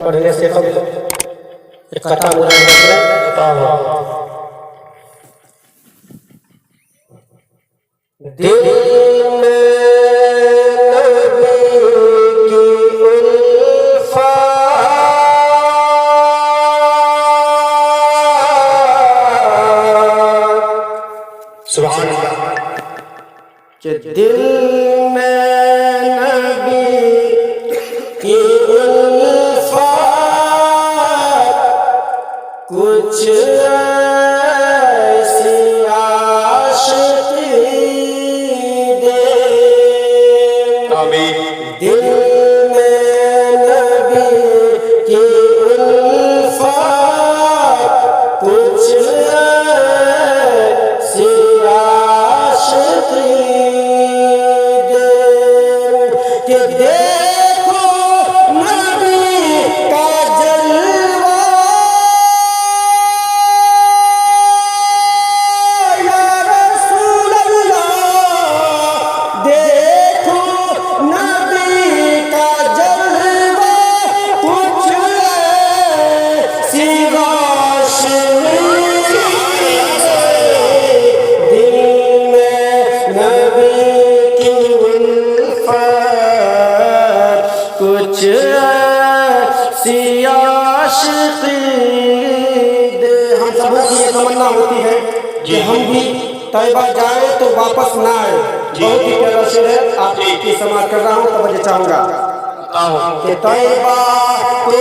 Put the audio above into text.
پڑھنے سے قبل ایک قطعہ ملاحظہ دل میں نبی کی الفات سبحان اللہ کہ دل میں نبی کی الفات کچھ ایسی عاشقی دے دل میں نبی کی الفات کچھ ایسی عاشقی دے کہ دیکھو نبی کا جلوہ یا رسول اللہ دیکھو نبی کا جلوہ کچھ ایسی روشنی دل میں نبی کی الفات کچھ ایسی عاشقی دے ہم سب کی یہ تمنا ہوتی ہے کہ ہم بھی طیبہ جائیں تو واپس نہ آئے بہت ہی پیارا شعر ہے آپ کی سماعت کر رہا ہوں توجہ چاہوں گا کہ طیبہ کو